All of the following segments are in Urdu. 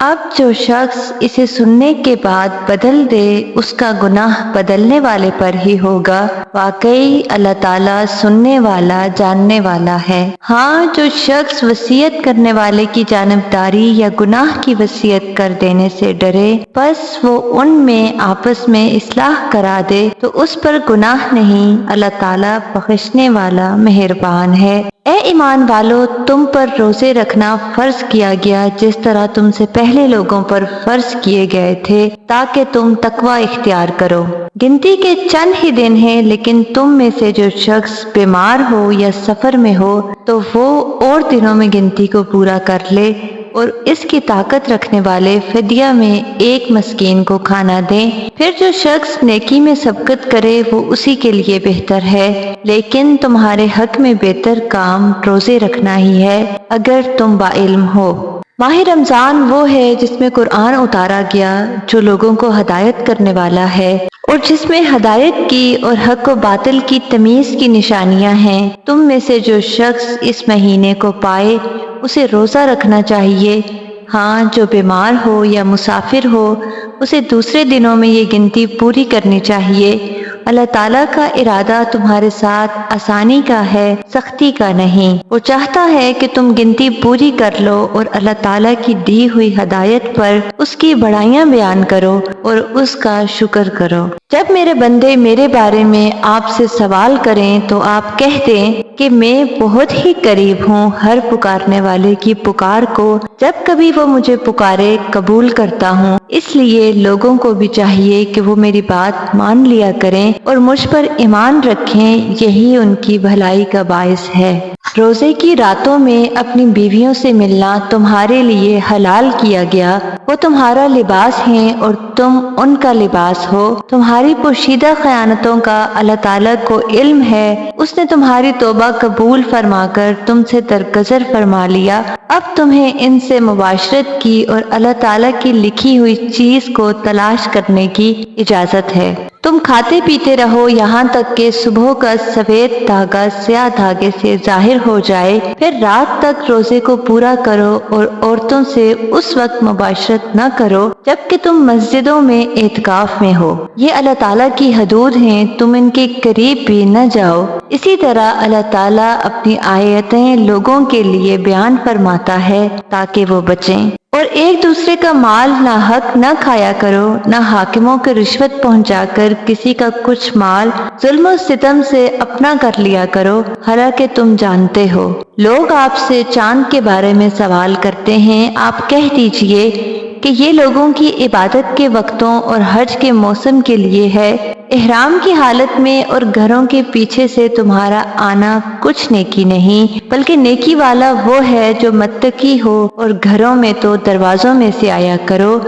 اب جو شخص اسے سننے کے بعد بدل دے اس کا گناہ بدلنے والے پر ہی ہوگا۔ واقعی اللہ تعالیٰ سننے والا جاننے والا ہے۔ ہاں، جو شخص وصیت کرنے والے کی جانبداری یا گناہ کی وصیت کر دینے سے ڈرے بس وہ ان میں آپس میں اصلاح کرا دے تو اس پر گناہ نہیں، اللہ تعالیٰ بخشنے والا مہربان ہے۔ اے ایمان والو، تم پر روزے رکھنا فرض کیا گیا جس طرح تم سے پہلے لوگوں پر فرض کیے گئے تھے تاکہ تم تقوی اختیار کرو۔ گنتی کے چند ہی دن ہیں، لیکن تم میں سے جو شخص بیمار ہو یا سفر میں ہو تو وہ اور دنوں میں گنتی کو پورا کر لے، اور اس کی طاقت رکھنے والے فدیہ میں ایک مسکین کو کھانا دیں۔ پھر جو شخص نیکی میں سبقت کرے وہ اسی کے لیے بہتر ہے، لیکن تمہارے حق میں بہتر کام روزے رکھنا ہی ہے اگر تم باعلم ہو۔ ماہ رمضان وہ ہے جس میں قرآن اتارا گیا، جو لوگوں کو ہدایت کرنے والا ہے اور جس میں ہدایت کی اور حق و باطل کی تمیز کی نشانیاں ہیں۔ تم میں سے جو شخص اس مہینے کو پائے اسے روزہ رکھنا چاہیے۔ ہاں، جو بیمار ہو یا مسافر ہو اسے دوسرے دنوں میں یہ گنتی پوری کرنی چاہیے۔ اللہ تعالیٰ کا ارادہ تمہارے ساتھ آسانی کا ہے، سختی کا نہیں۔ وہ چاہتا ہے کہ تم گنتی پوری کر لو اور اللہ تعالیٰ کی دی ہوئی ہدایت پر اس کی بڑائیاں بیان کرو اور اس کا شکر کرو۔ جب میرے بندے میرے بارے میں آپ سے سوال کریں تو آپ کہہ دیں کہ میں بہت ہی قریب ہوں ہر پکارنے والے کی پکار کو، جب کبھی وہ مجھے پکارے قبول کرتا ہوں۔ اس لیے لوگوں کو بھی چاہیے کہ وہ میری بات مان لیا کریں اور مجھ پر ایمان رکھیں، یہی ان کی بھلائی کا باعث ہے۔ روزے کی راتوں میں اپنی بیویوں سے ملنا تمہارے لیے حلال کیا گیا، وہ تمہارا لباس ہیں اور تم ان کا لباس ہو۔ تمہاری پوشیدہ خیانتوں کا اللہ تعالیٰ کو علم ہے، اس نے تمہاری توبہ قبول فرما کر تم سے درگزر فرما لیا۔ اب تمہیں ان سے مباشرت کی اور اللہ تعالیٰ کی لکھی ہوئی چیز کو تلاش کرنے کی اجازت ہے۔ تم کھاتے پیتے رہو یہاں تک کہ صبح کا سفید دھاگا سیاہ دھاگے سے ظاہر ہو جائے، پھر رات تک روزے کو پورا کرو اور عورتوں سے اس وقت مباشرت نہ کرو جبکہ تم مسجدوں میں اعتکاف میں ہو۔ یہ اللہ تعالیٰ کی حدود ہیں، تم ان کے قریب بھی نہ جاؤ۔ اسی طرح اللہ تعالیٰ اپنی آیتیں لوگوں کے لیے بیان فرماتا ہے تاکہ وہ بچیں۔ اور ایک دوسرے کا مال ناحق نہ کھایا کرو، نہ حاکموں کو رشوت پہنچا کر کسی کا کچھ مال ظلم و ستم سے اپنا کر لیا کرو، حالانکہ تم جانتے ہو۔ لوگ آپ سے چاند کے بارے میں سوال کرتے ہیں، آپ کہہ دیجئے کہ یہ لوگوں کی عبادت کے وقتوں اور حج کے موسم کے لیے ہے۔ احرام کی حالت میں اور گھروں کے پیچھے سے تمہارا آنا کچھ نیکی نہیں، بلکہ نیکی والا وہ ہے جو متقی ہو، اور گھروں میں تو دروازوں میں سے آیا کرو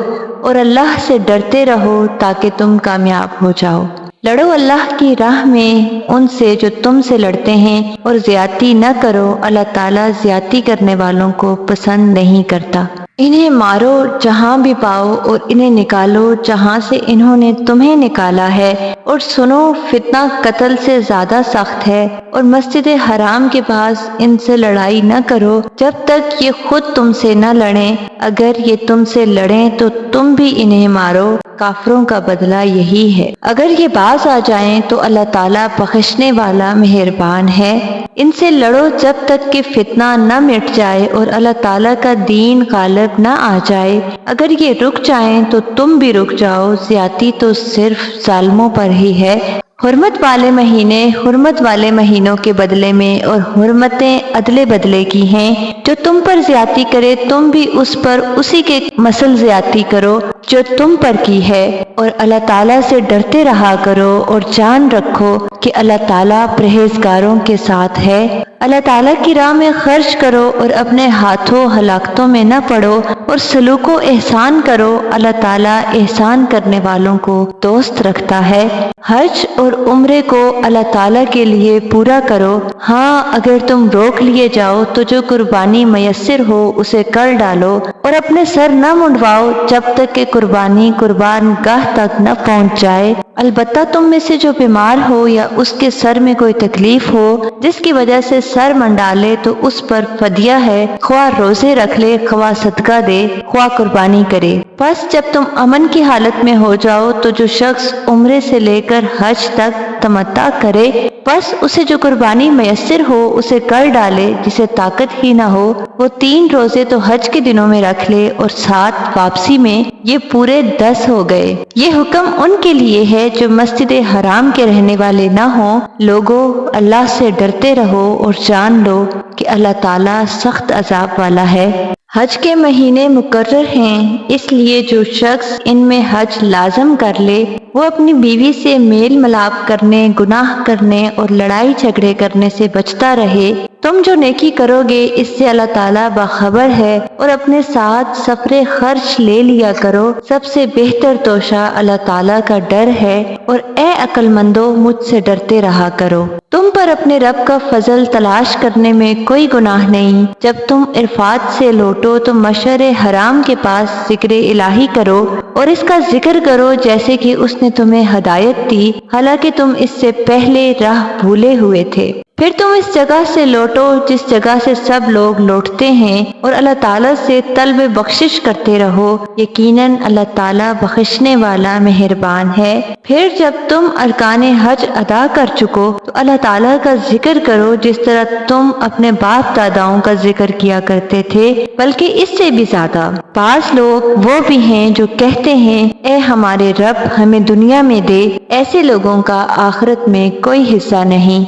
اور اللہ سے ڈرتے رہو تاکہ تم کامیاب ہو جاؤ۔ لڑو اللہ کی راہ میں ان سے جو تم سے لڑتے ہیں اور زیادتی نہ کرو، اللہ تعالیٰ زیادتی کرنے والوں کو پسند نہیں کرتا۔ انہیں مارو جہاں بھی پاؤ اور انہیں نکالو جہاں سے انہوں نے تمہیں نکالا ہے، اور سنو فتنہ قتل سے زیادہ سخت ہے، اور مسجد حرام کے پاس ان سے لڑائی نہ کرو جب تک یہ خود تم سے نہ لڑیں، اگر یہ تم سے لڑیں تو تم بھی انہیں مارو، کافروں کا بدلہ یہی ہے۔ اگر یہ باز آ جائیں تو اللہ تعالیٰ بخشنے والا مہربان ہے۔ ان سے لڑو جب تک کہ فتنہ نہ مٹ جائے اور اللہ تعالیٰ کا دین غالب نہ آ جائے۔ اگر یہ رک جائیں تو تم بھی رک جاؤ، زیادتی تو صرف ظالموں پر ہی ہے۔ حرمت والے مہینے حرمت والے مہینوں کے بدلے میں اور حرمتیں عدلے بدلے کی ہیں۔ جو تم پر زیادتی کرے تم بھی اس پر اسی کے مثل زیادتی کرو جو تم پر کی ہے، اور اللہ تعالیٰ سے ڈرتے رہا کرو اور جان رکھو کہ اللہ تعالیٰ پرہیزگاروں کے ساتھ ہے۔ اللہ تعالیٰ کی راہ میں خرچ کرو اور اپنے ہاتھوں ہلاکتوں میں نہ پڑو، اور سلوک و احسان کرو، اللہ تعالیٰ احسان کرنے والوں کو دوست رکھتا ہے۔ حج اور عمرے کو اللہ تعالیٰ کے لیے پورا کرو۔ ہاں، اگر تم روک لیے جاؤ تو جو قربانی میسر ہو اسے کر ڈالو، اور اپنے سر نہ منڈواؤ جب تک کہ قربانی قربان گاہ تک نہ پہنچ جائے۔ البتہ تم میں سے جو بیمار ہو یا اس کے سر میں کوئی تکلیف ہو جس کی وجہ سے سر منڈالے تو اس پر فدیہ ہے، خواہ روزے رکھ لے، خواہ صدقہ دے، خواہ قربانی کرے۔ پس جب تم امن کی حالت میں ہو جاؤ تو جو شخص عمرے سے لے کر حج تک تمتع کرے، بس اسے جو قربانی میسر ہو اسے کر ڈالے، جسے طاقت ہی نہ ہو وہ 3 روزے تو حج کے دنوں میں رکھ لے اور 7 واپسی میں، یہ پورے 10 ہو گئے۔ یہ حکم ان کے لیے ہے جو مسجد حرام کے رہنے والے نہ ہوں۔ لوگو، اللہ سے ڈرتے رہو اور جان لو کہ اللہ تعالیٰ سخت عذاب والا ہے۔ حج کے مہینے مقرر ہیں، اس لیے جو شخص ان میں حج لازم کر لے وہ اپنی بیوی سے میل ملاپ کرنے، گناہ کرنے اور لڑائی جھگڑے کرنے سے بچتا رہے۔ تم جو نیکی کرو گے اس سے اللہ تعالیٰ باخبر ہے، اور اپنے ساتھ سفر خرچ لے لیا کرو، سب سے بہتر توشہ اللہ تعالیٰ کا ڈر ہے، اور اے عقل مندو مجھ سے ڈرتے رہا کرو۔ تم پر اپنے رب کا فضل تلاش کرنے میں کوئی گناہ نہیں۔ جب تم عرفات سے لوٹو تو مشعر حرام کے پاس ذکر الہی کرو اور اس کا ذکر کرو جیسے کہ اس نے تمہیں ہدایت دی، حالانکہ تم اس سے پہلے راہ بھولے ہوئے تھے۔ پھر تم اس جگہ سے لوٹو جس جگہ سے سب لوگ لوٹتے ہیں، اور اللہ تعالیٰ سے طلب بخشش کرتے رہو، یقیناً اللہ تعالیٰ بخشنے والا مہربان ہے۔ پھر جب تم ارکان حج ادا کر چکو تو اللہ تعالیٰ کا ذکر کرو جس طرح تم اپنے باپ داداؤں کا ذکر کیا کرتے تھے، بلکہ اس سے بھی زیادہ۔ بعض لوگ وہ بھی ہیں جو کہتے ہیں اے ہمارے رب ہمیں دنیا میں دے، ایسے لوگوں کا آخرت میں کوئی حصہ نہیں۔